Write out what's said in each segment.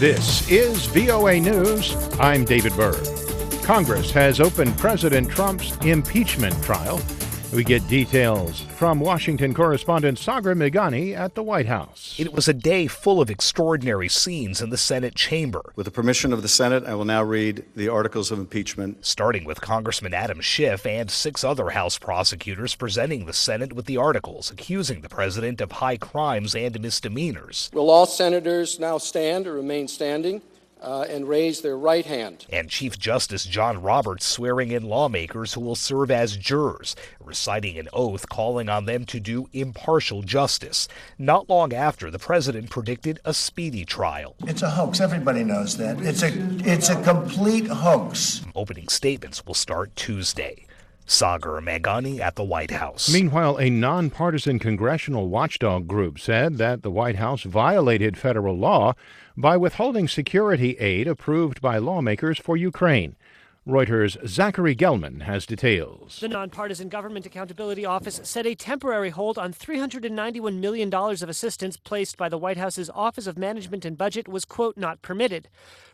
This is VOA News. I'm David Byrd. Congress has opened President Trump's impeachment trial. We get details from Washington correspondent Sagar Meghani at the White House. It was a day full of extraordinary scenes in the Senate chamber. With the permission of the Senate, I will now read the articles of impeachment. Starting with Congressman Adam Schiff and 6 other House prosecutors presenting the Senate with the articles accusing the president of high crimes and misdemeanors. Will all senators now stand or remain standing? And raise their right hand. And Chief Justice John Roberts swearing in lawmakers who will serve as jurors, reciting an oath calling on them to do impartial justice. Not long after, the president predicted a speedy trial. It's a hoax. Everybody knows that. It's a complete hoax. Opening statements will start Tuesday. Sagar Meghani at the White House. Meanwhile, a nonpartisan congressional watchdog group said that the White House violated federal law by withholding security aid approved by lawmakers for Ukraine. Reuters' Zachary Gelman has details. The Nonpartisan Government Accountability Office said a temporary hold on $391 million of assistance placed by the White House's Office of Management and Budget was, quote, not permitted.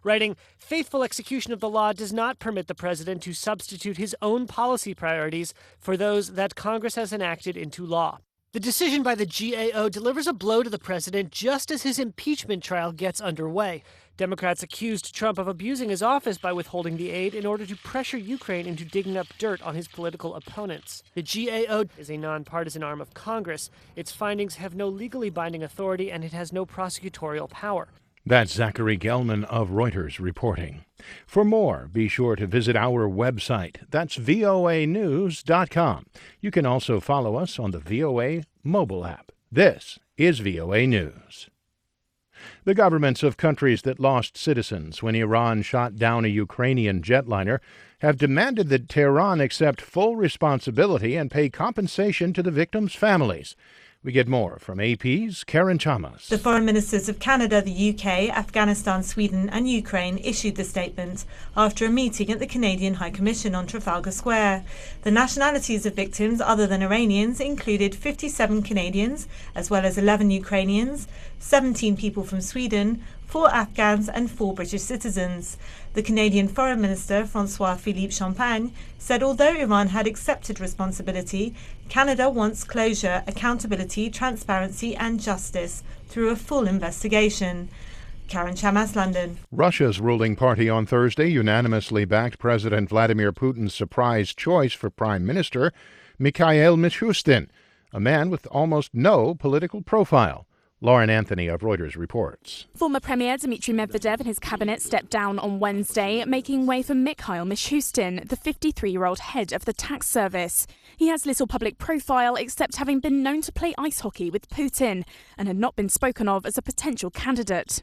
Writing, faithful execution of the law does not permit the president to substitute his own policy priorities for those that Congress has enacted into law. The decision by the GAO delivers a blow to the president just as his impeachment trial gets underway. Democrats accused Trump of abusing his office by withholding the aid in order to pressure Ukraine into digging up dirt on his political opponents. The GAO is a nonpartisan arm of Congress. Its findings have no legally binding authority, and it has no prosecutorial power. That's Zachary Gelman of Reuters reporting. For more, be sure to visit our website. That's voanews.com. You can also follow us on the VOA mobile app. This is VOA News. The governments of countries that lost citizens when Iran shot down a Ukrainian jetliner have demanded that Tehran accept full responsibility and pay compensation to the victims' families. We get more from AP's Karen Chamas. The foreign ministers of Canada, the UK, Afghanistan, Sweden and Ukraine issued the statement after a meeting at the Canadian High Commission on Trafalgar Square. The nationalities of victims other than Iranians included 57 Canadians, as well as 11 Ukrainians, 17 people from Sweden, 4 Afghans and 4 British citizens. The Canadian Foreign Minister, François-Philippe Champagne, said although Iran had accepted responsibility, Canada wants closure, accountability, transparency and justice through a full investigation. Karen Chamas, London. Russia's ruling party on Thursday unanimously backed President Vladimir Putin's surprise choice for Prime Minister Mikhail Mishustin, a man with almost no political profile. Lauren Anthony of Reuters reports. Former Premier Dmitry Medvedev and his cabinet stepped down on Wednesday, making way for Mikhail Mishustin, the 53-year-old head of the tax service. He has little public profile except having been known to play ice hockey with Putin and had not been spoken of as a potential candidate.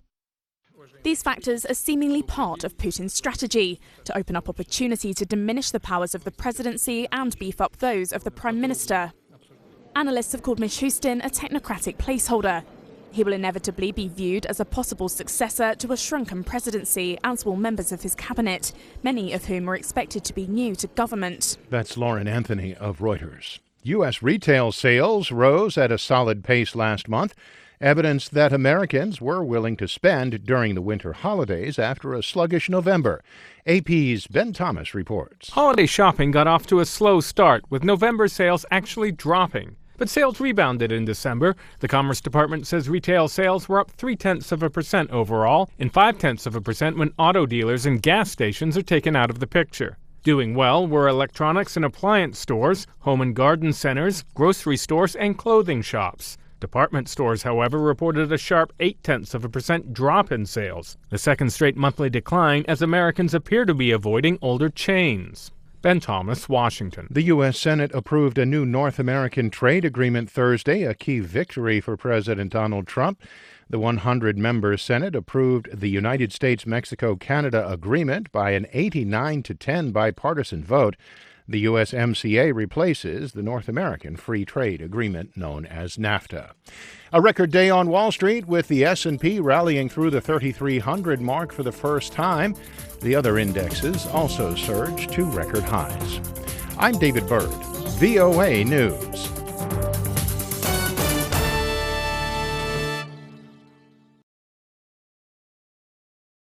These factors are seemingly part of Putin's strategy to open up opportunity to diminish the powers of the presidency and beef up those of the Prime Minister. Analysts have called Mishustin a technocratic placeholder. He will inevitably be viewed as a possible successor to a shrunken presidency, as will members of his cabinet, many of whom are expected to be new to government. That's Lauren Anthony of Reuters. U.S. retail sales rose at a solid pace last month, evidence that Americans were willing to spend during the winter holidays after a sluggish November. AP's Ben Thomas reports. Holiday shopping got off to a slow start, with November sales actually dropping. But sales rebounded in December. The Commerce Department says retail sales were up 0.3% overall and 0.5% when auto dealers and gas stations are taken out of the picture. Doing well were electronics and appliance stores, home and garden centers, grocery stores, and clothing shops. Department stores, however, reported a sharp 0.8% drop in sales, the second straight monthly decline as Americans appear to be avoiding older chains. Ben Thomas, Washington. The U.S. Senate approved a new North American trade agreement Thursday, a key victory for President Donald Trump. The 100-member Senate approved the United States-Mexico-Canada agreement by an 89-10 bipartisan vote. The USMCA replaces the North American Free Trade Agreement known as NAFTA. A record day on Wall Street with the S&P rallying through the 3,300 mark for the first time. The other indexes also surged to record highs. I'm David Byrd, VOA News.